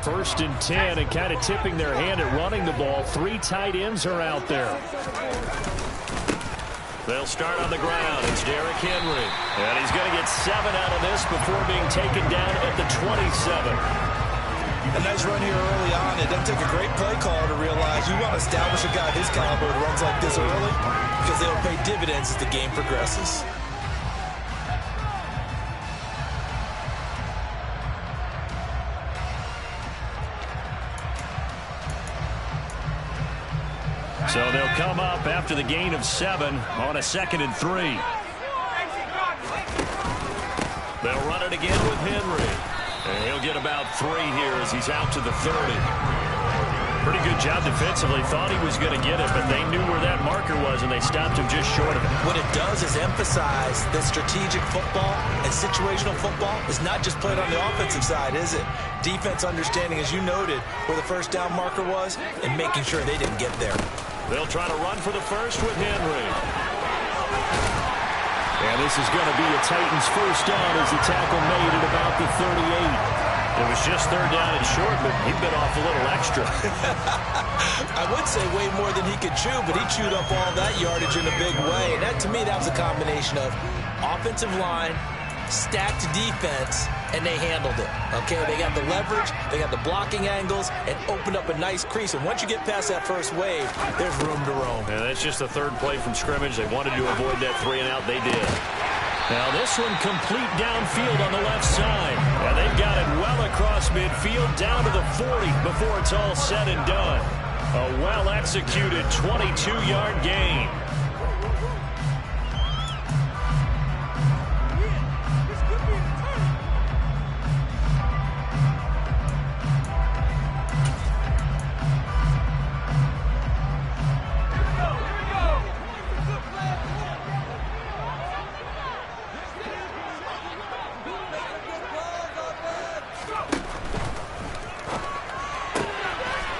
First and 10, and kind of tipping their hand at running the ball. 3 tight ends are out there. They'll start on the ground. It's Derrick Henry. And he's going to get 7 out of this before being taken down at the 27. A nice run here early on. It doesn't take a great play caller to realize you want to establish a guy of his caliber that runs like this early because they'll pay dividends as the game progresses. So they'll come up after the gain of 7 on a 2nd and 3. They'll run it again with Henry. And he'll get about 3 here as he's out to the 30. Pretty good job defensively. Thought he was going to get it, but they knew where that marker was, and they stopped him just short of it. What it does is emphasize that strategic football and situational football is not just played on the offensive side, is it? Defense understanding, as you noted, where the first down marker was and making sure they didn't get there. They'll try to run for the first with Henry. And this is going to be a Titans first down as the tackle made at about the 38. It was just 3rd down and short, but he bit off a little extra. I would say way more than he could chew, but he chewed up all that yardage in a big way. And that, to me, that was a combination of offensive line, stacked defense, and they handled it. Okay, they got the leverage, they got the blocking angles, and opened up a nice crease. And once you get past that first wave, there's room to roam. And that's just the 3rd play from scrimmage. They wanted to avoid that 3 and out. They did. Now this one complete downfield on the left side. And they've got it well across midfield down to the 40 before it's all said and done. A well-executed 22-yard gain.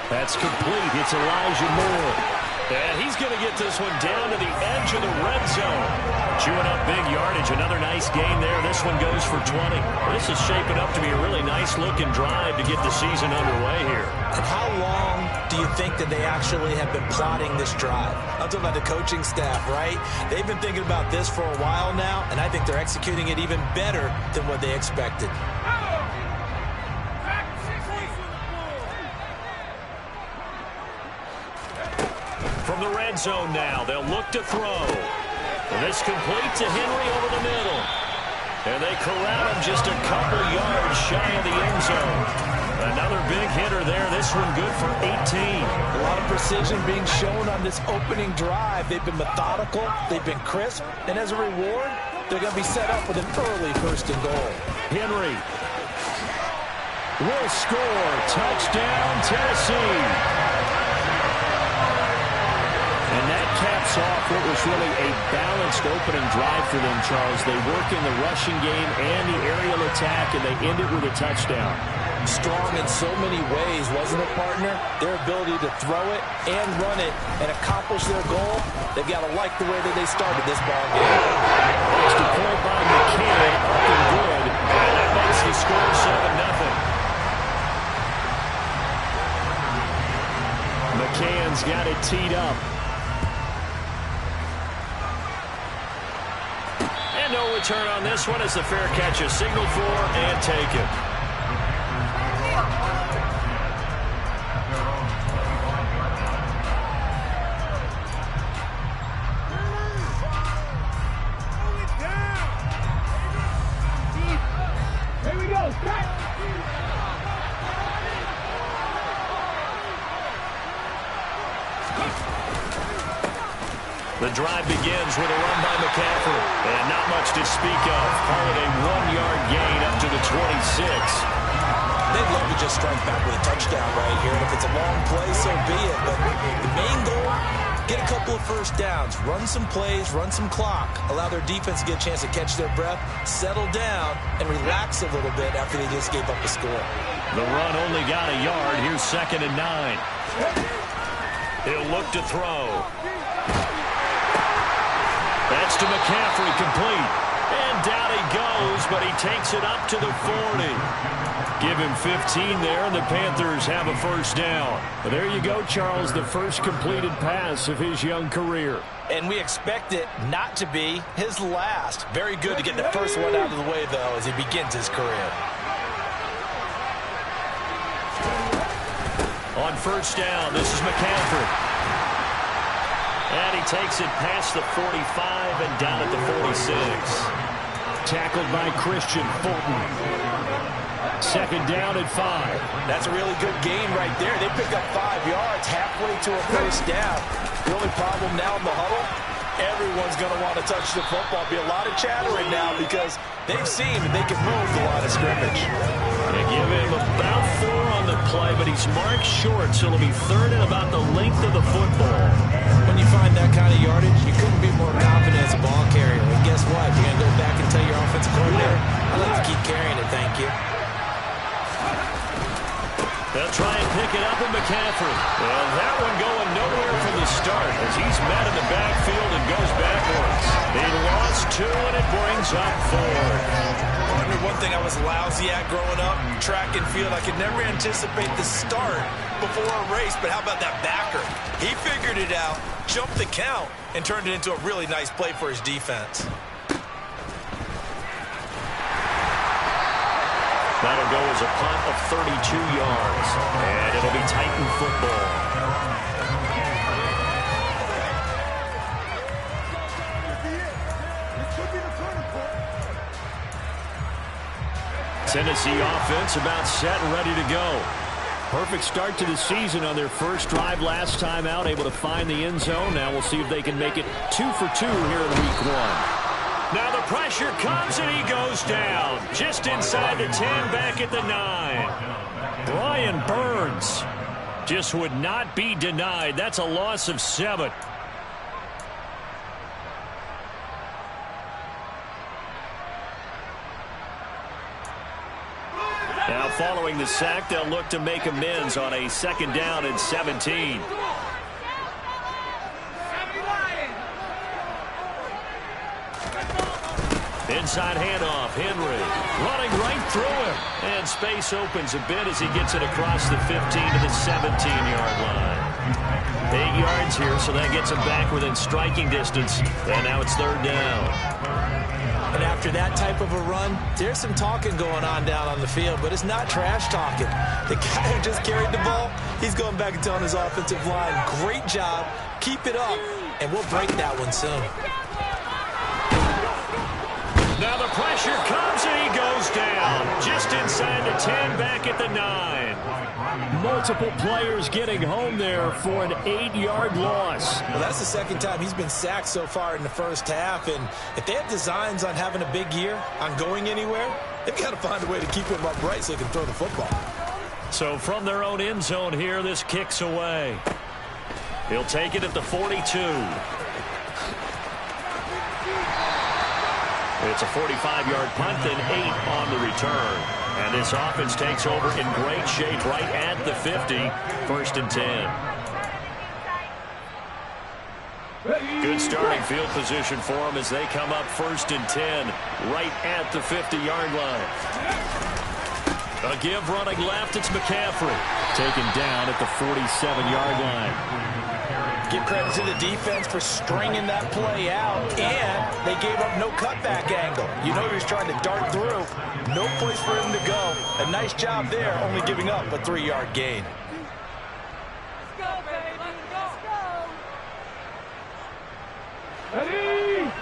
That's complete. It's Elijah Moore. And he's going to get this one down to the edge of the red zone. Chewing up big yardage. Another nice gain there. This one goes for 20. This is shaping up to be a really nice-looking drive to get the season underway here. And how long do you think that they actually have been plotting this drive? I'm talking about the coaching staff, right? They've been thinking about this for a while now, and I think they're executing it even better than what they expected. From the red zone now, they'll look to throw. And this complete to Henry over the middle. And they corral him just a couple yards shy of the end zone. Another big hitter there. This one good for 18. A lot of precision being shown on this opening drive. They've been methodical. They've been crisp. And as a reward, they're going to be set up with an early 1st and goal. Henry will score. Touchdown, Tennessee. And that caps off what was really a balanced opening drive for them, Charles. They work in the rushing game and the aerial attack, and they end it with a touchdown. Strong in so many ways, wasn't it, partner? Their ability to throw it and run it and accomplish their goal, they've got to like the way that they started this ball game. Extra point by McCann, up and good, and that makes the score 7-0. McCann's got it teed up. And no return on this one as the fair catch is signaled for and taken. The drive begins with a run by McCaffrey. And not much to speak of. Call it a 1-yard gain up to the 26. They'd love to just strike back with a touchdown right here. And if it's a long play, so be it. But the main goal, get a couple of first downs. Run some plays, run some clock. Allow their defense to get a chance to catch their breath, settle down, and relax a little bit after they just gave up a score. The run only got a yard. Here's 2nd and 9. He'll look to throw. That's to McCaffrey, complete. And down he goes but he takes it up to the 40. Give him 15 there, and the Panthers have a first down. Well, there you go, Charles, the first completed pass of his young career. And we expect it not to be his last. Very good to get the first one out of the way, though, as he begins his career. On first down, this is McCaffrey. And he takes it past the 45 and down at the 46. Tackled by Christian Fulton. Second down at 5. That's a really good gain right there. They pick up 5 yards halfway to a first down. The only problem now in the huddle, everyone's going to want to touch the football. Be a lot of chattering now because they've seen that they can move the line of scrimmage. They give him about 4 on the play, but he's marked short, so it'll be third and about the length of the football. When you find that kind of yardage, you couldn't be more confident as a ball carrier. And guess what? You're going to go back and tell your offensive coordinator, I'd like to keep carrying it, thank you. They'll try and pick it up in McCaffrey. And that one going nowhere from the start as he's met in the backfield and goes backwards. They lost 2, and it brings up 4. One thing I was lousy at growing up, track and field, I could never anticipate the start before a race, but how about that backer? He figured it out, jumped the count, and turned it into a really nice play for his defense. That'll go as a punt of 32 yards, and it'll be Titan football. Tennessee offense about set and ready to go. Perfect start to the season on their first drive last time out, able to find the end zone. Now we'll see if they can make it 2 for 2 here in week 1. Now the pressure comes and he goes down. Just inside the 10, back at the 9. Brian Burns just would not be denied. That's a loss of 7. Now following the sack, they'll look to make amends on a second down and 17. Inside handoff, Henry running right through him. And space opens a bit as he gets it across the 15 to the 17-yard line. 8 yards here, so that gets him back within striking distance. And now it's third down. And after that type of a run, there's some talking going on down on the field, but it's not trash talking. The guy who just carried the ball, he's going back and telling his offensive line, great job, keep it up, and we'll break that one soon. Now the pressure comes and he goes down. Just inside the 10, back at the 9. Multiple players getting home there for an 8-yard loss. Well, that's the second time he's been sacked so far in the first half. And if they have designs on having a big year, on going anywhere, they've got to find a way to keep him upright so they can throw the football. So from their own end zone here, this kicks away. He'll take it at the 42. It's a 45-yard punt, then 8 on the return. And this offense takes over in great shape right at the 50, first and 10. Good starting field position for them as they come up first and 10, right at the 50-yard line. A give running left, it's McCaffrey. Taken down at the 47-yard line. Give credit to the defense for stringing that play out, and they gave up no cutback angle. You know he was trying to dart through. No place for him to go. A nice job there, only giving up a 3-yard gain. Let's go, baby. Let's go. Ready?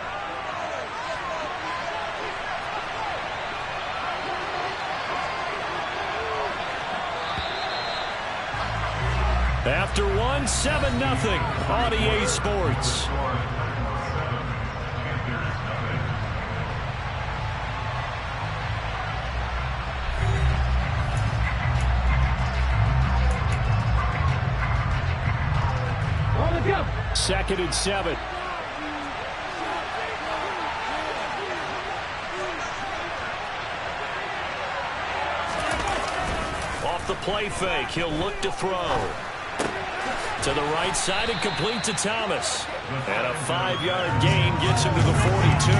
After one, 7-0 on EA Sports. Second and 7. Off the play fake, he'll look to throw. To the right side and complete to Thomas. And a 5-yard gain gets him to the 42.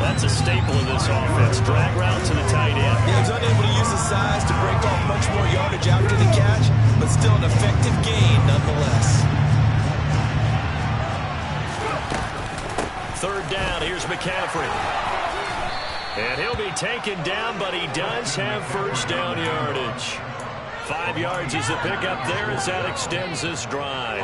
That's a staple of this offense. Drag route to the tight end. Yeah, he's unable to use his size to break off much more yardage after the catch, but still an effective gain nonetheless. Third down, here's McCaffrey. And he'll be taken down, but he does have first down yardage. 5 yards is the pickup there as that extends this drive.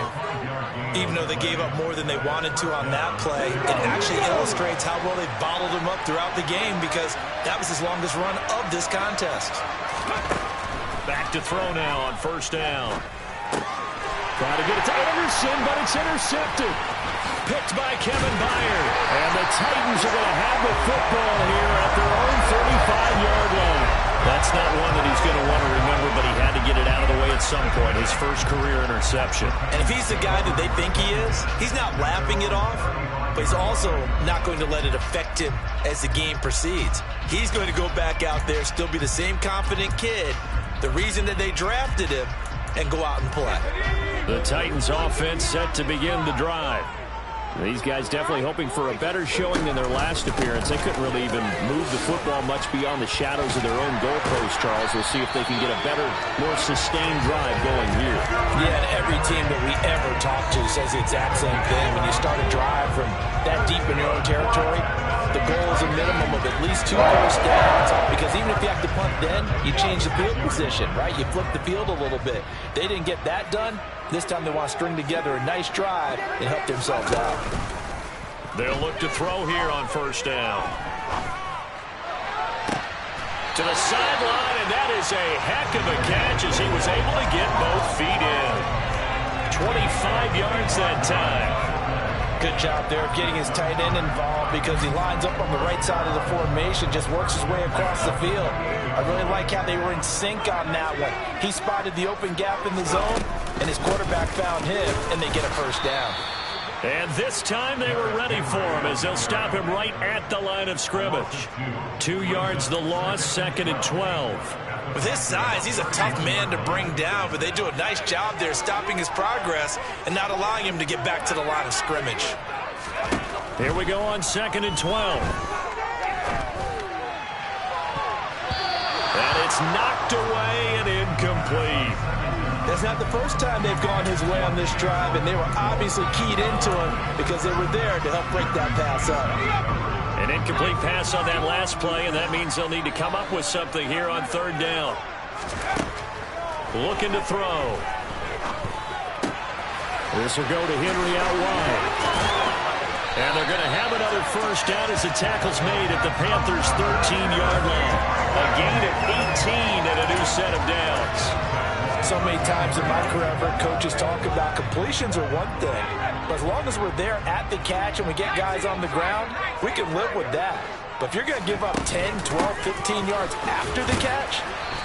Even though they gave up more than they wanted to on that play, it actually illustrates how well they bottled him up throughout the game because that was his longest run of this contest. Back to throw now on first down. Trying to get it to Anderson, but it's intercepted. Picked by Kevin Byard. And the Titans are going to have the football here at their own 35-yard line. That's not one that he's going to want to remember, but he had to get it out of the way at some point. His first career interception. And if he's the guy that they think he is, he's not laughing it off, but he's also not going to let it affect him as the game proceeds. He's going to go back out there, still be the same confident kid, the reason that they drafted him, and go out and play. The Titans offense set to begin the drive. These guys definitely hoping for a better showing than their last appearance. They couldn't really even move the football much beyond the shadows of their own goalpost, Charles. We'll see if they can get a better, more sustained drive going here. Yeah, and every team that we ever talk to says the exact same thing. When you start a drive from that deep in your own territory, the goal is a minimum of at least 2 first downs. Because even if you have to punt then, you change the field position, right? You flip the field a little bit. They didn't get that done. This time they want to string together a nice drive and help themselves out. They'll look to throw here on first down. To the sideline, and that is a heck of a catch as he was able to get both feet in. 25 yards that time. Good job there of getting his tight end involved because he lines up on the right side of the formation, just works his way across the field. I really like how they were in sync on that one. He spotted the open gap in the zone, and his quarterback found him, and they get a first down. And this time they were ready for him as they'll stop him right at the line of scrimmage. 2 yards the loss, 2nd and 12. With his size, he's a tough man to bring down, but they do a nice job there stopping his progress and not allowing him to get back to the line of scrimmage. Here we go on 2nd and 12. And it's knocked away and incomplete. That's not the first time they've gone his way on this drive, and they were obviously keyed into him because they were there to help break that pass up. An incomplete pass on that last play, and that means they'll need to come up with something here on 3rd down. Looking to throw. This will go to Henry out wide. And they're going to have another first down as the tackle's made at the Panthers' 13-yard line. A gain of 18 and a new set of downs. So many times in my career, I've heard coaches talk about completions are one thing, but as long as we're there at the catch and we get guys on the ground, we can live with that. But if you're going to give up 10, 12, 15 yards after the catch,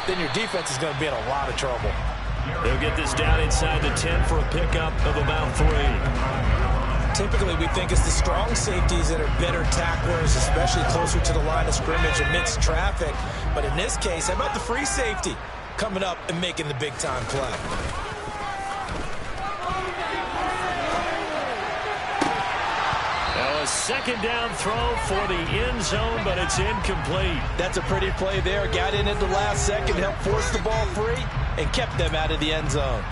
then your defense is going to be in a lot of trouble. They'll get this down inside the 10 for a pickup of about 3. Typically, we think it's the strong safeties that are better tacklers, especially closer to the line of scrimmage amidst traffic. But in this case, how about the free safety coming up and making the big-time play? Now a 2nd down throw for the end zone, but it's incomplete. That's a pretty play there. Got in at the last second, helped force the ball free, and kept them out of the end zone.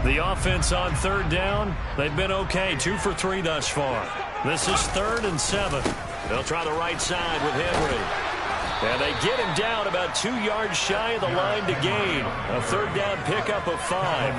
The offense on 3rd down, they've been okay. 2 for 3 thus far. This is 3rd and 7. They'll try the right side with Henry. And they get him down about 2 yards shy of the line to gain. A 3rd down pickup of 5.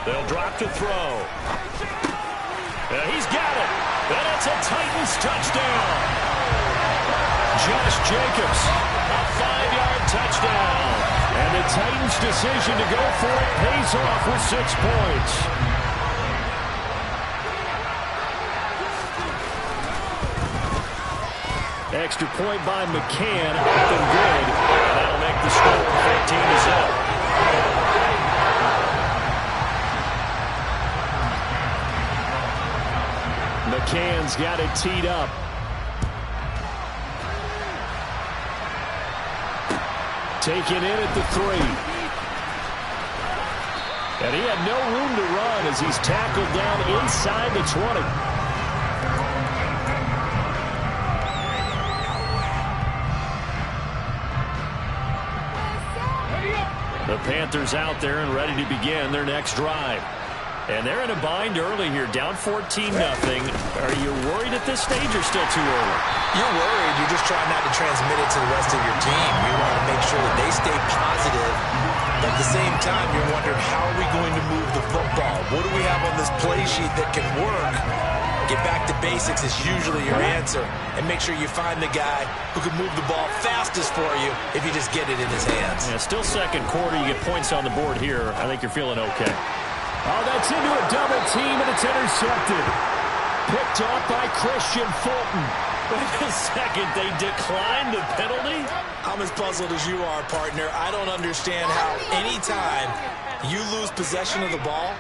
They'll drop to throw. He's got it. And it's a Titans touchdown. Josh Jacobs, a 5-yard touchdown. And the Titans' decision to go for it pays off with 6 points. Extra point by McCann, up and good. And that'll make the score 15-0. McCann's got it teed up. Taken in at the 3. And he had no room to run as he's tackled down inside the 20. The Panthers out there and ready to begin their next drive. And they're in a bind early here, down 14-0. Are you worried at this stage or still too early? You're worried. You're just trying not to transmit it to the rest of your team. You want to make sure that they stay positive. But at the same time, you're wondering, how are we going to move the football? What do we have on this play sheet that can work? Get back to basics is usually your answer. And make sure you find the guy who can move the ball fastest for you if you just get it in his hands. Yeah, still second quarter. You get points on the board here. I think you're feeling okay. Oh, that's into a double team, and it's intercepted. Picked off by Christian Fulton. Wait a second, they declined the penalty? I'm as puzzled as you are, partner. I don't understand how anytime you lose possession of the ball,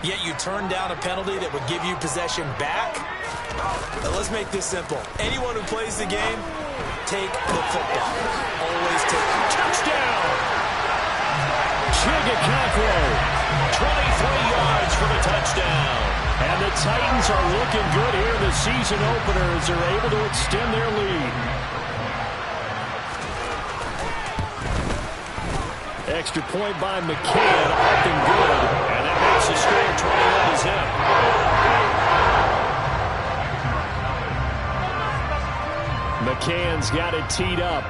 yet you turn down a penalty that would give you possession back. Now, let's make this simple. Anyone who plays the game, take the football. Always take it. Touchdown! Ggfl. 23 yards for the touchdown. And the Titans are looking good here in the season opener as they're able to extend their lead. Extra point by McCann, up and good. And that makes the score 21-0. McCann's got it teed up.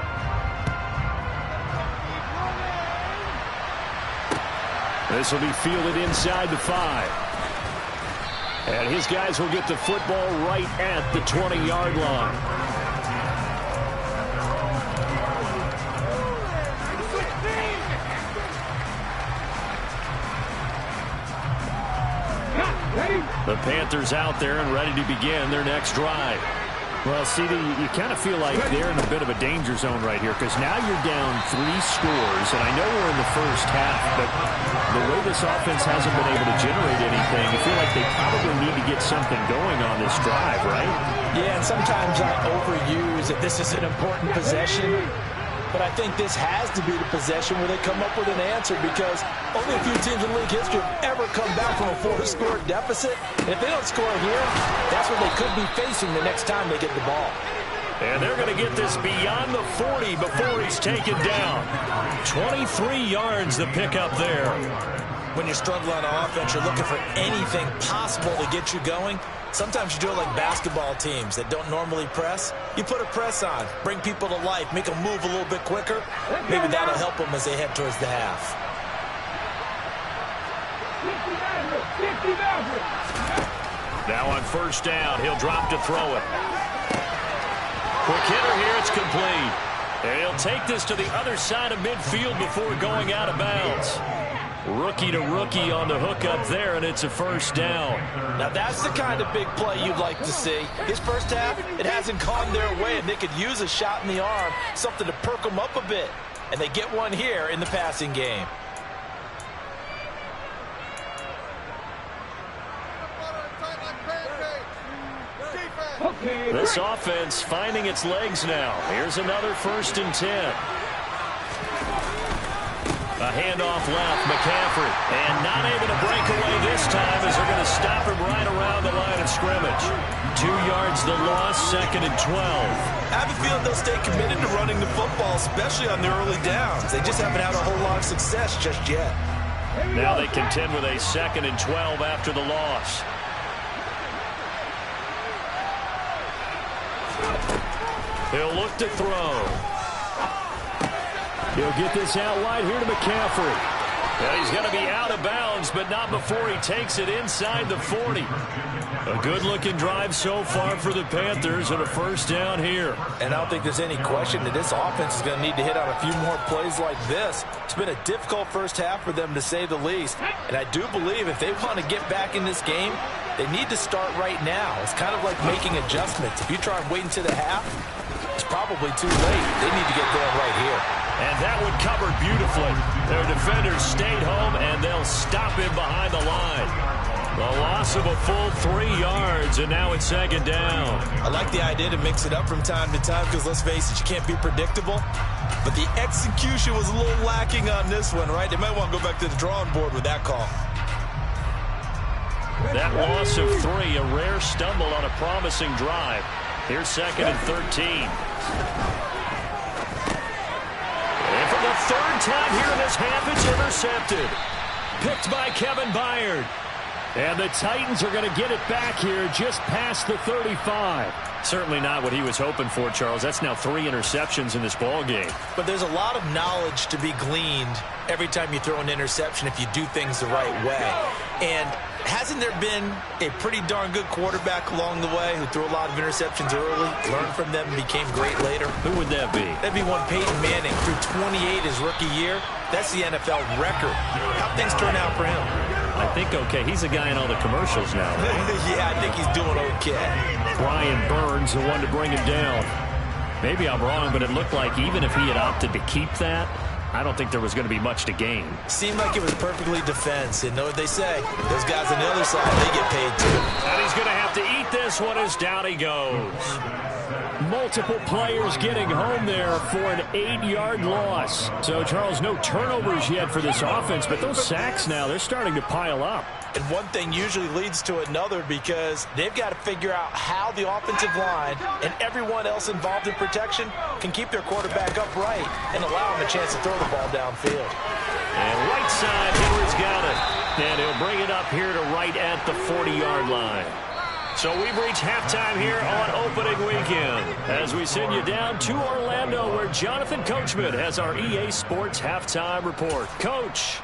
This will be fielded inside the 5. And his guys will get the football right at the 20-yard line. The Panthers out there and ready to begin their next drive. Well, CD, you kind of feel like they're in a bit of a danger zone right here because now you're down 3 scores, and I know we're in the first half, but the way this offense hasn't been able to generate anything, you feel like they probably need to get something going on this drive, right? Yeah, and sometimes I overuse that this is an important possession, but I think this has to be the possession where they come up with an answer because only a few teams in league history have ever come back from a 4-score deficit. And if they don't score here, that's what they could be facing the next time they get the ball. And they're going to get this beyond the 40 before he's taken down. 23 yards the pickup there. When you're struggling on offense, you're looking for anything possible to get you going. Sometimes you do it like basketball teams that don't normally press. You put a press on, bring people to life, make them move a little bit quicker. Maybe that'll help them as they head towards the half. Now on first down, he'll drop to throw it. Quick hitter here, it's complete. And he'll take this to the other side of midfield before going out of bounds. Rookie to rookie on the hook up there, and it's a first down. Now that's the kind of big play you'd like to see. His first half, it hasn't gone their way, and they could use a shot in the arm, something to perk them up a bit. And they get one here in the passing game. This offense finding its legs now. Here's another 1st and 10. A handoff left, McCaffrey. And not able to break away this time as they're going to stop him right around the line of scrimmage. 2 yards the loss, 2nd and 12. I have a feeling they'll stay committed to running the football, especially on their early downs. They just haven't had a whole lot of success just yet. Now they contend with a 2nd and 12 after the loss. He'll look to throw. He'll get this out wide here to McCaffrey. Well, he's going to be out of bounds, but not before he takes it inside the 40. A good-looking drive so far for the Panthers and a first down here. And I don't think there's any question that this offense is going to need to hit on a few more plays like this. It's been a difficult first half for them, to say the least. And I do believe if they want to get back in this game, they need to start right now. It's kind of like making adjustments. If you try and wait until the half, It's probably too late. They need to get going right here. And that one covered beautifully. Their defenders stayed home, and they'll stop him behind the line. The loss of a full 3 yards, and now it's second down. I like the idea to mix it up from time to time because, let's face it, you can't be predictable. But the execution was a little lacking on this one, right? They might want to go back to the drawing board with that call. That loss of 3, a rare stumble on a promising drive. Here's second and 13. And for the third time here in this half, it's intercepted. Picked by Kevin Byard. And the Titans are going to get it back here just past the 35. Certainly not what he was hoping for, Charles. That's now 3 interceptions in this ball game. But there's a lot of knowledge to be gleaned every time you throw an interception if you do things the right way. And hasn't there been a pretty darn good quarterback along the way who threw a lot of interceptions early, learned from them, and became great later? Who would that be? That'd be one Peyton Manning. Threw 28 his rookie year. That's the NFL record. How'd things turn out for him? I think okay. He's a guy in all the commercials now, right? Yeah, I think he's doing okay. Brian Burns, the one to bring him down. Maybe I'm wrong, but it looked like even if he had opted to keep that, I don't think there was going to be much to gain. Seemed like it was perfectly defense. And know what they say? Those guys on the other side, they get paid too. And he's going to have to eat this one as down he goes. Multiple players getting home there for an 8-yard loss. So, Charles, no turnovers yet for this offense, but those sacks now, they're starting to pile up. And one thing usually leads to another because they've got to figure out how the offensive line and everyone else involved in protection can keep their quarterback upright and allow him a chance to throw the ball downfield. And right side, Henry's got it. And he'll bring it up here to right at the 40-yard line. So we've reached halftime here on opening weekend as we send you down to Orlando where Jonathan Coachman has our EA Sports halftime report. Coach.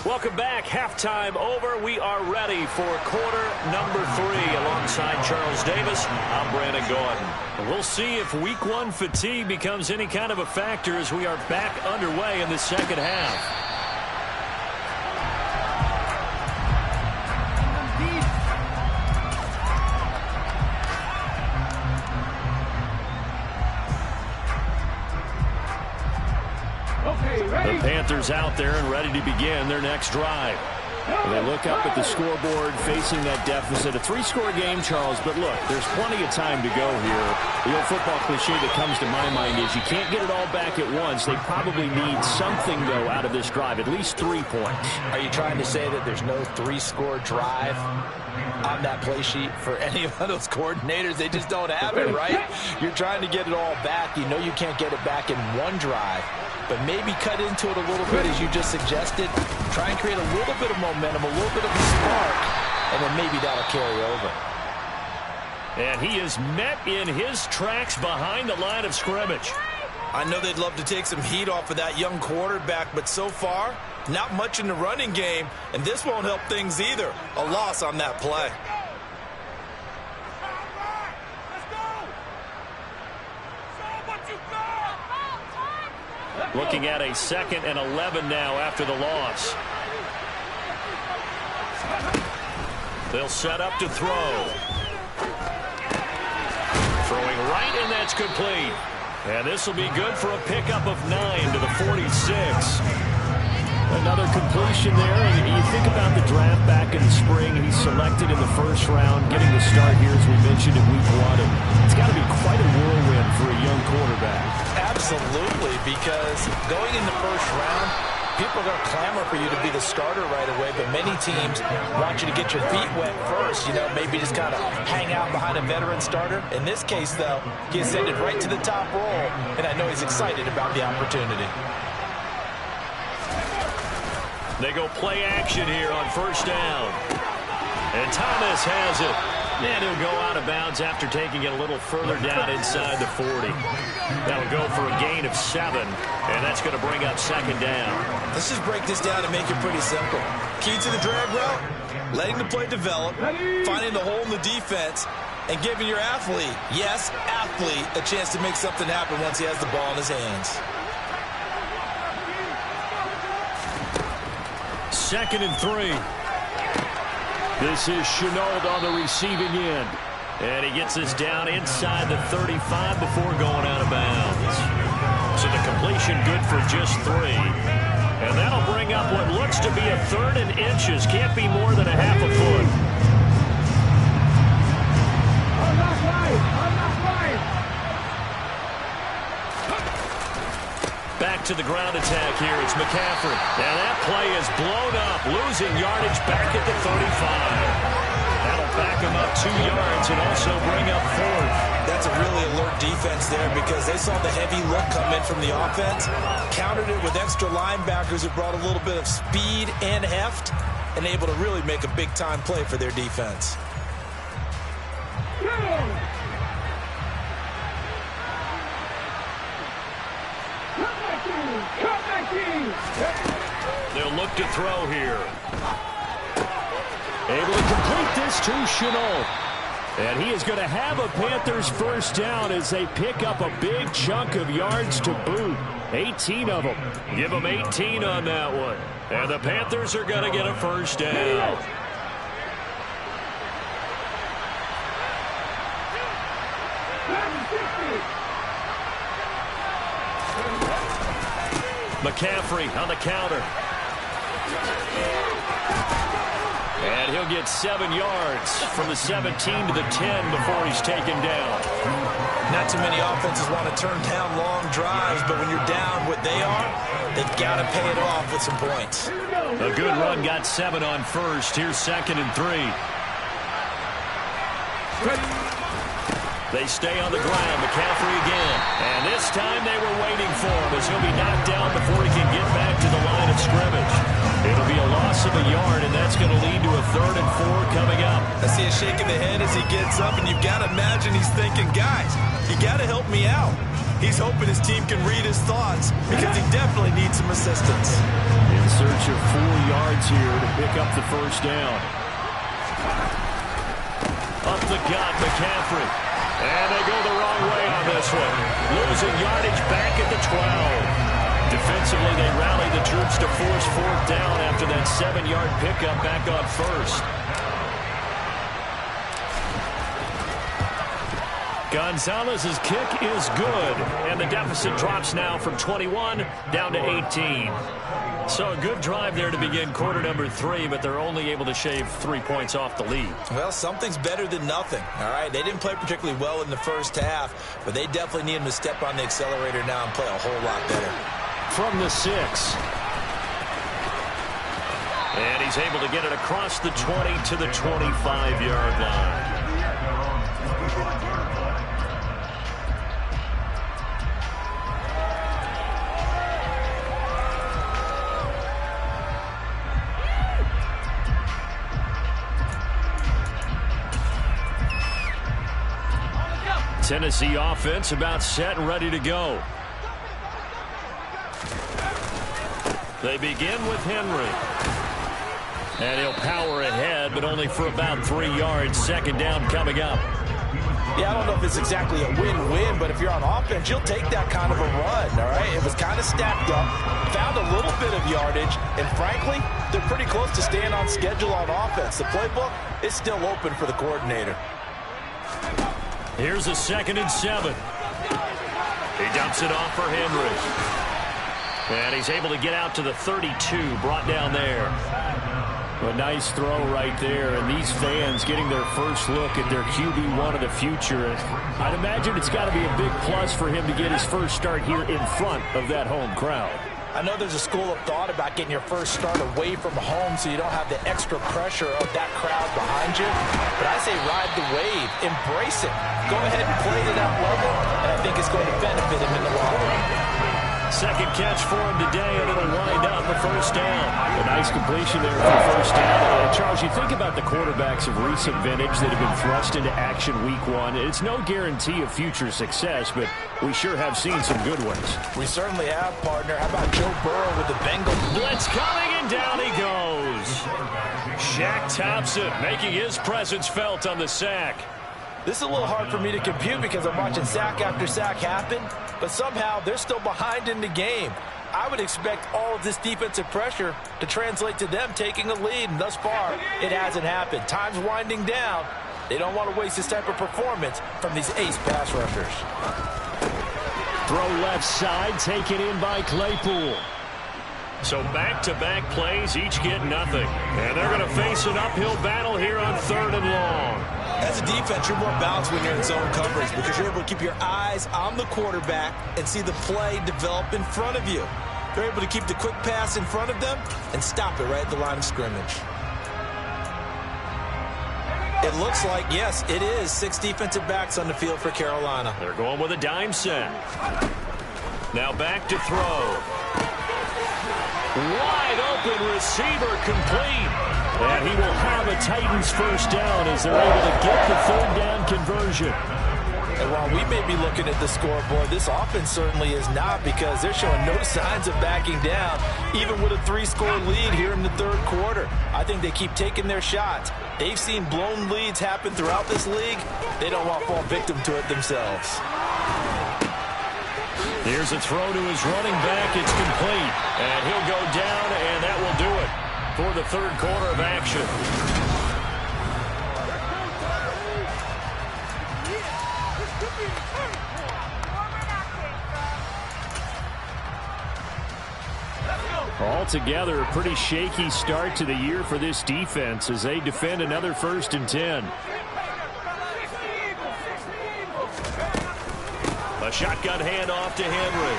Welcome back. Halftime over. We are ready for quarter number 3 alongside Charles Davis. I'm Brandon Gordon. We'll see if week 1 fatigue becomes any kind of a factor as we are back underway in the second half. The Panthers out there and ready to begin their next drive. They look up at the scoreboard facing that deficit. A 3-score game, Charles, but look, there's plenty of time to go here. The old football cliche that comes to my mind is you can't get it all back at once. They probably need something, though, out of this drive, at least 3 points. Are you trying to say that there's no 3-score drive on that play sheet for any of those coordinators? They just don't have it, right? You're trying to get it all back. You know you can't get it back in one drive. But maybe cut into it a little bit, as you just suggested. Try and create a little bit of momentum, a little bit of a spark, and then maybe that'll carry over. And he is met in his tracks behind the line of scrimmage. I know they'd love to take some heat off of that young quarterback, but so far, not much in the running game, and this won't help things either. A loss on that play. Looking at a 2nd and 11 now after the loss. They'll set up to throw. Throwing right, and that's complete. And this will be good for a pickup of 9 to the 46. Another completion there, and you think about the draft back in the spring. He's selected in the 1st round, getting the start here, as we mentioned, in week 1. And it's got to be quite a whirlwind for a young quarterback. Absolutely, because going in the 1st round, people are going to clamor for you to be the starter right away, but many teams want you to get your feet wet first, you know, maybe just kind of hang out behind a veteran starter. In this case, though, he ascended right to the top role, and I know he's excited about the opportunity. They go play action here on 1st down. And Thomas has it. And he'll go out of bounds after taking it a little further down inside the 40. That'll go for a gain of 7. And that's going to bring up 2nd down. Let's just break this down and make it pretty simple. Key to the drag route, letting the play develop, finding the hole in the defense, and giving your athlete, yes, athlete, a chance to make something happen once he has the ball in his hands. 2nd and 3. This is Chenault on the receiving end. And he gets us down inside the 35 before going out of bounds. So the completion good for just 3. And that'll bring up what looks to be a 3rd and inches. Can't be more than a half a foot. Back to the ground attack here. It's McCaffrey. And that play is blown up, losing yardage back at the 35. That'll back him up 2 yards and also bring up 4th. That's a really alert defense there because they saw the heavy look come in from the offense, countered it with extra linebackers who brought a little bit of speed and heft, and able to really make a big-time play for their defense. They'll look to throw here. Able to complete this to Chenault. And he is going to have a Panthers first down as they pick up a big chunk of yards to boot. 18 of them. Give them 18 on that one. And the Panthers are going to get a first down. McCaffrey on the counter. And he'll get 7 yards from the 17 to the 10 before he's taken down. Not too many offenses want to turn down long drives, but when you're down what they are, they've got to pay it off with some points. A good run, got 7 on first. Here's 2nd and 3. They stay on the ground. McCaffrey again. And this time they were waiting for him as he'll be knocked down before he can get back to the line of scrimmage. It'll be a loss of a yard, and that's going to lead to a 3rd and 4 coming up. I see a shake of the head as he gets up, and you've got to imagine he's thinking, guys, you got to help me out. He's hoping his team can read his thoughts because he definitely needs some assistance. In search of 4 yards here to pick up the first down. Up the gut, McCaffrey. And they go the wrong way on this one. Losing yardage back at the 12. Defensively, they rally the troops to force 4th down after that 7-yard pickup back on first. Gonzalez's kick is good, and the deficit drops now from 21 down to 18. So a good drive there to begin quarter number 3, but they're only able to shave 3 points off the lead. Well, something's better than nothing, all right? They didn't play particularly well in the first half, but they definitely need him to step on the accelerator now and play a whole lot better. From the 6. And he's able to get it across the 20 to the 25-yard line. Tennessee offense about set and ready to go. They begin with Henry. And he'll power ahead, but only for about 3 yards. 2nd down coming up. Yeah, I don't know if it's exactly a win-win, but if you're on offense, you'll take that kind of a run, all right? It was kind of stacked up, found a little bit of yardage, and frankly, they're pretty close to staying on schedule on offense. The playbook is still open for the coordinator. Here's a 2nd and 7. He dumps it off for Henry. And he's able to get out to the 32, brought down there. A nice throw right there, and these fans getting their first look at their QB1 of the future. And I'd imagine it's got to be a big plus for him to get his first start here in front of that home crowd. I know there's a school of thought about getting your first start away from home so you don't have the extra pressure of that crowd behind you. But I say ride the wave, embrace it. Go ahead and play to that level, and I think it's going to benefit him in the long run. 2nd catch for him today, and it'll wind up a first down. A nice completion there for first down. And Charles, you think about the quarterbacks of recent vintage that have been thrust into action week 1. It's no guarantee of future success, but we sure have seen some good ones. We certainly have, partner. How about Joe Burrow with the Bengals? Blitz coming, and down he goes. Shaq Thompson making his presence felt on the sack. This is a little hard for me to compute because I'm watching sack after sack happen, but somehow they're still behind in the game. I would expect all of this defensive pressure to translate to them taking a lead, and thus far, it hasn't happened. Time's winding down. They don't want to waste this type of performance from these ace pass rushers. Throw left side, taken in by Claypool. So back-to-back plays, each get nothing. And they're going to face an uphill battle here on 3rd and long. As a defense, you're more balanced when you're in zone coverage because you're able to keep your eyes on the quarterback and see the play develop in front of you. They're able to keep the quick pass in front of them and stop it right at the line of scrimmage. It looks like, yes, it is 6 defensive backs on the field for Carolina. They're going with a dime set. Now back to throw. Wide open receiver complete. And he will have a Titans first down as they're able to get the 3rd down conversion. And while we may be looking at the scoreboard, this offense certainly is not because they're showing no signs of backing down, even with a 3-score lead here in the 3rd quarter. I think they keep taking their shots. They've seen blown leads happen throughout this league. They don't want to fall victim to it themselves. Here's a throw to his running back. It's complete. And he'll go down, and that will do it for the 3rd quarter of action. Altogether, a pretty shaky start to the year for this defense as they defend another 1st and 10. A shotgun handoff to Henry.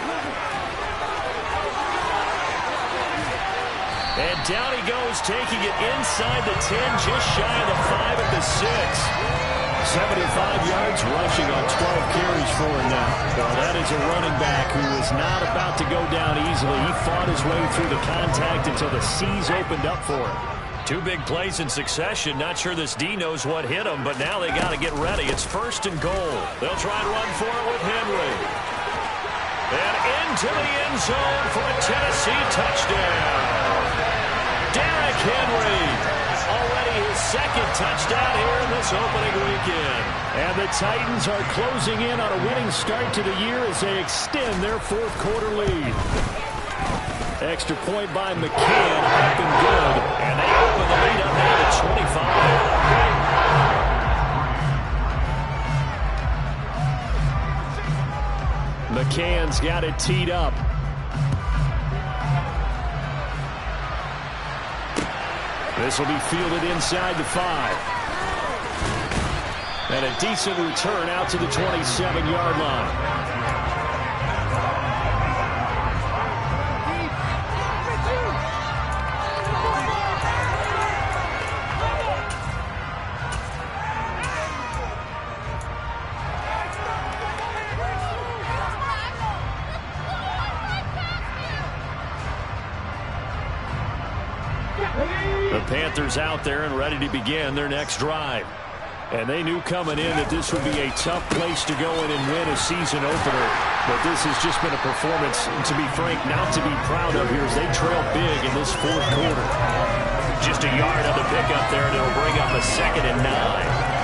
And down he goes, taking it inside the 10, just shy of the 5 at the 6. 75 yards rushing on 12 carries for him now. Well, that is a running back who was not about to go down easily. He fought his way through the contact until the C's opened up for him. 2 big plays in succession. Not sure this D knows what hit him, but now they got to get ready. It's 1st and goal. They'll try and run for it with Henry. And into the end zone for a Tennessee touchdown. Derrick Henry. Already his 2nd touchdown here in this opening weekend. And the Titans are closing in on a winning start to the year as they extend their 4th quarter lead. Extra point by McCann, up and good. And they open the lead up now to 25. McCann's got it teed up. This will be fielded inside the 5. And a decent return out to the 27-yard line. The Panthers out there and ready to begin their next drive. And they knew coming in that this would be a tough place to go in and win a season opener. But this has just been a performance, to be frank, not to be proud of here as they trail big in this 4th quarter. Just a yard on the pickup there, and it'll bring up a 2nd and 9.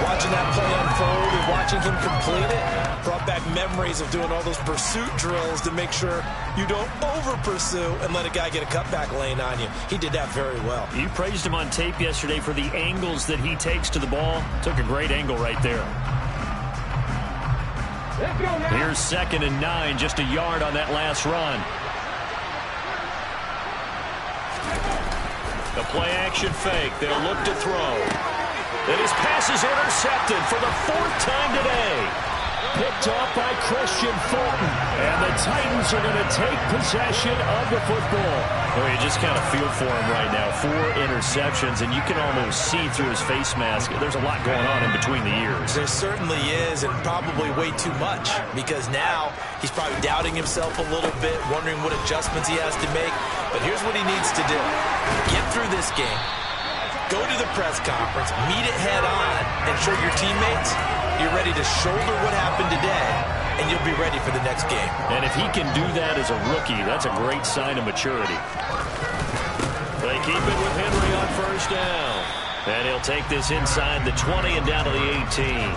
Watching that play unfold and watching him complete it brought back memories of doing all those pursuit drills to make sure you don't over-pursue and let a guy get a cutback lane on you. He did that very well. You praised him on tape yesterday for the angles that he takes to the ball. Took a great angle right there. Here's 2nd and 9, just a yard on that last run. The play-action fake. They'll look to throw. And his pass is intercepted for the 4th time today. Picked off by Christian Fulton. And the Titans are going to take possession of the football. Well, you just kind of feel for him right now. 4 interceptions, and you can almost see through his face mask. There's a lot going on in between the ears. There certainly is, and probably way too much, because now he's probably doubting himself a little bit, wondering what adjustments he has to make. But here's what he needs to do. Get through this game. Go to the press conference, meet it head on, and show your teammates you're ready to shoulder what happened today, and you'll be ready for the next game. And if he can do that as a rookie, that's a great sign of maturity. They keep it with Henry on 1st down. And he'll take this inside the 20 and down to the 18.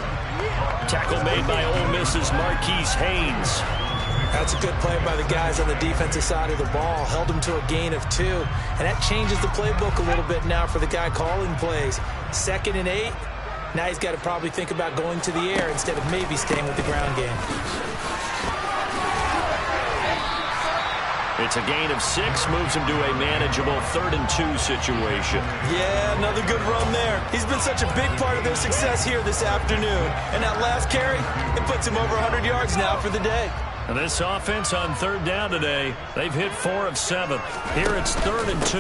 Tackle made by Ole Miss's Marquise Haynes. That's a good play by the guys on the defensive side of the ball. Held him to a gain of 2. And that changes the playbook a little bit now for the guy calling plays. 2nd and 8. Now he's got to probably think about going to the air instead of maybe staying with the ground game. It's a gain of 6, moves him to a manageable 3rd and 2 situation. Yeah, another good run there. He's been such a big part of their success here this afternoon. And that last carry, it puts him over 100 yards now for the day. And this offense on 3rd down today, they've hit 4 of 7. Here it's 3rd and 2.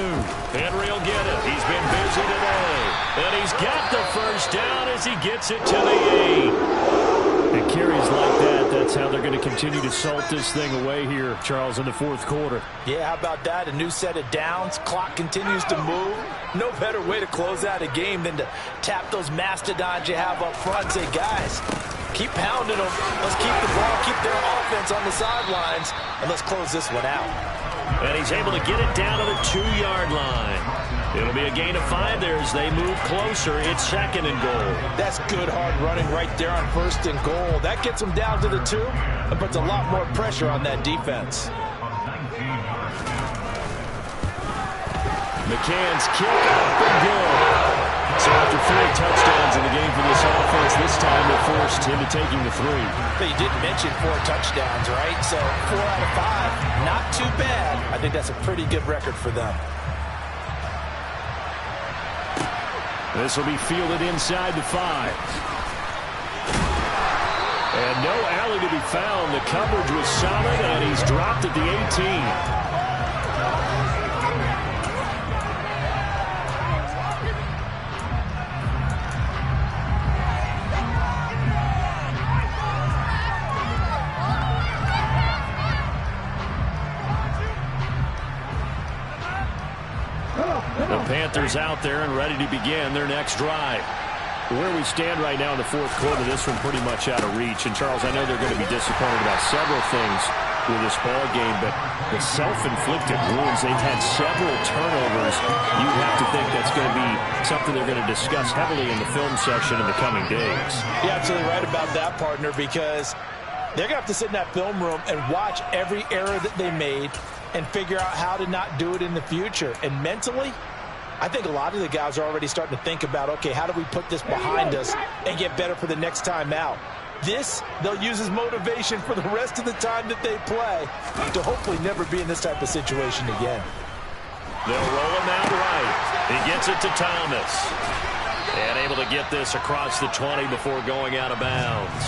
Henry will get it. He's been busy today. And he's got the first down as he gets it to the 8. And carries like that, that's how they're going to continue to salt this thing away here, Charles, in the 4th quarter. Yeah, how about that? A new set of downs. Clock continues to move. No better way to close out a game than to tap those mastodons you have up front. Say, guys, keep pounding them. Let's keep the ball, keep their offense on the sidelines, and let's close this one out. And he's able to get it down to the 2-yard line. It'll be a gain of 5 there as they move closer. It's 2nd and goal. That's good hard running right there on 1st and goal. That gets them down to the 2 and puts a lot more pressure on that defense. McCann's kick up and good. So after 3 touchdowns in the game for this offense, this time they're forced into taking the 3. But you didn't mention 4 touchdowns, right? So 4 out of 5, not too bad. I think that's a pretty good record for them. This will be fielded inside the 5. And no alley to be found. The coverage was solid, and he's dropped at the 18. The Panthers out there and ready to begin their next drive. Where we stand right now in the 4th quarter, this one pretty much out of reach. And, Charles, I know they're going to be disappointed about several things with this ball game, but the self-inflicted wounds, they've had several turnovers. You have to think that's going to be something they're going to discuss heavily in the film section in the coming days. You're absolutely right about that, partner, because they're going to have to sit in that film room and watch every error that they made and figure out how to not do it in the future. And mentally, I think a lot of the guys are already starting to think about, okay, how do we put this behind us and get better for the next time out? This, they'll use as motivation for the rest of the time that they play to hopefully never be in this type of situation again. They'll roll him out right. He gets it to Thomas. And able to get this across the 20 before going out of bounds.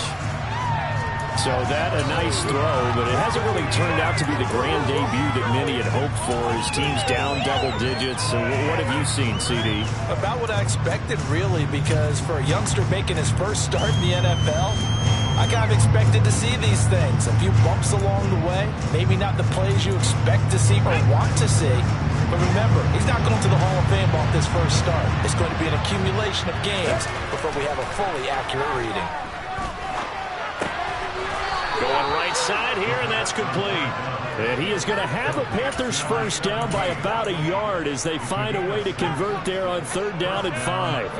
So that a nice throw, but it hasn't really turned out to be the grand debut that many had hoped for. His team's down double digits. So what have you seen, CD? About what I expected, really, because for a youngster making his first start in the NFL, I kind of expected to see these things. A few bumps along the way, maybe not the plays you expect to see or want to see. But remember, he's not going to the Hall of Fame off this first start. It's going to be an accumulation of games before we have a fully accurate reading. Going right side here, and that's complete. And he is going to have a Panthers first down by about a yard as they find a way to convert there on 3rd down and 5.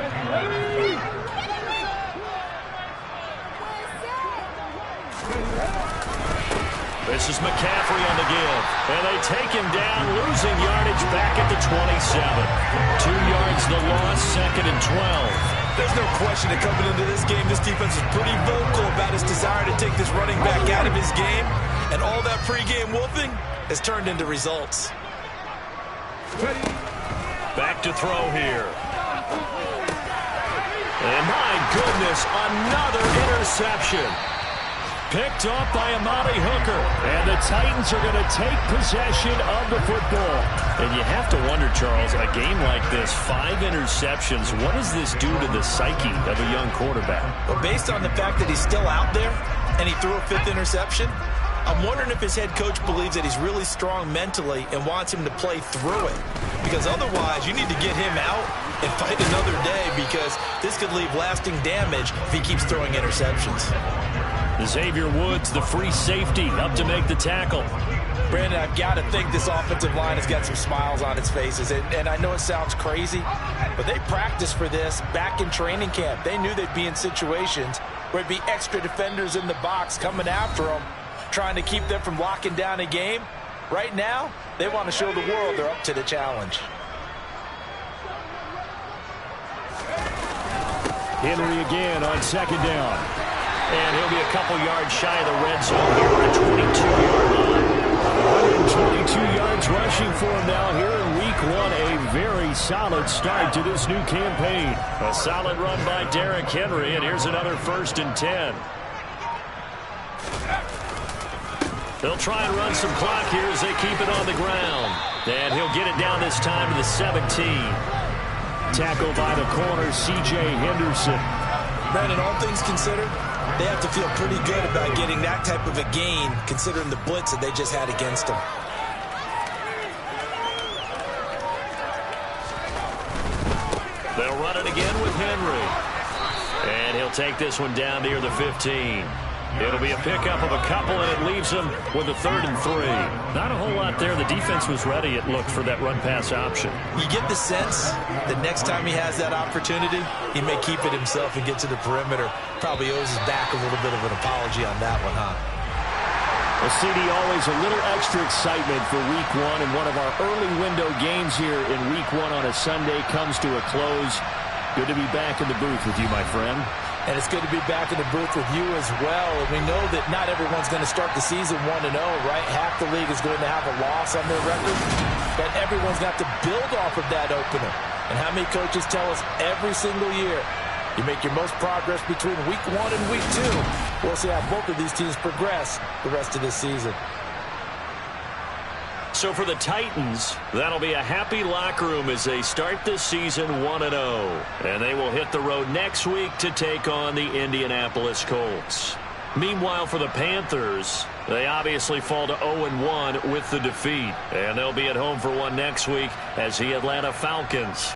This is McCaffrey on the give. And they take him down, losing yardage back at the 27. 2 yards the loss, 2nd and 12. There's no question that coming into this game, this defense is pretty vocal about its desire to take this running back out of his game. And all that pregame wolfing has turned into results. Back to throw here. And my goodness, another interception. Picked off by Amari Hooker. And the Titans are going to take possession of the football. And you have to wonder, Charles, a game like this, 5 interceptions, what does this do to the psyche of a young quarterback? Well, based on the fact that he's still out there and he threw a 5th interception, I'm wondering if his head coach believes that he's really strong mentally and wants him to play through it. Because otherwise, you need to get him out and fight another day, because this could leave lasting damage if he keeps throwing interceptions. Xavier Woods, the free safety, up to make the tackle. Brandon, I've got to think this offensive line has got some smiles on its faces. And I know it sounds crazy, but they practiced for this back in training camp. They knew they'd be in situations where it'd be extra defenders in the box coming after them, trying to keep them from locking down a game. Right now, they want to show the world they're up to the challenge. Henry again on second down. And he'll be a couple yards shy of the red zone here at the 22-yard line. 122 yards rushing for him now here in week one. A very solid start to this new campaign. A solid run by Derrick Henry, and here's another 1st and 10. They'll try and run some clock here as they keep it on the ground. And he'll get it down this time to the 17. Tackled by the corner, C.J. Henderson. Brandon, all things considered, they have to feel pretty good about getting that type of a gain, considering the blitz that they just had against them. They'll run it again with Henry. And he'll take this one down near the 15. It'll be a pickup of a couple, and it leaves them with a 3rd and 3. Not a whole lot there. The defense was ready, it looked, for that run-pass option. You get the sense that next time he has that opportunity, he may keep it himself and get to the perimeter. Probably owes his back a little bit of an apology on that one, huh? Well, CD, always a little extra excitement for week one, and one of our early window games here in week one on a Sunday comes to a close. Good to be back in the booth with you, my friend. And it's good to be back in the booth with you as well. And we know that not everyone's going to start the season 1-0, right? Half the league is going to have a loss on their record. But everyone's got to build off of that opener. And how many coaches tell us every single year, you make your most progress between week 1 and week 2. We'll see how both of these teams progress the rest of this season. So for the Titans, that'll be a happy locker room as they start this season 1-0. And they will hit the road next week to take on the Indianapolis Colts. Meanwhile, for the Panthers, they obviously fall to 0-1 with the defeat. And they'll be at home for one next week as the Atlanta Falcons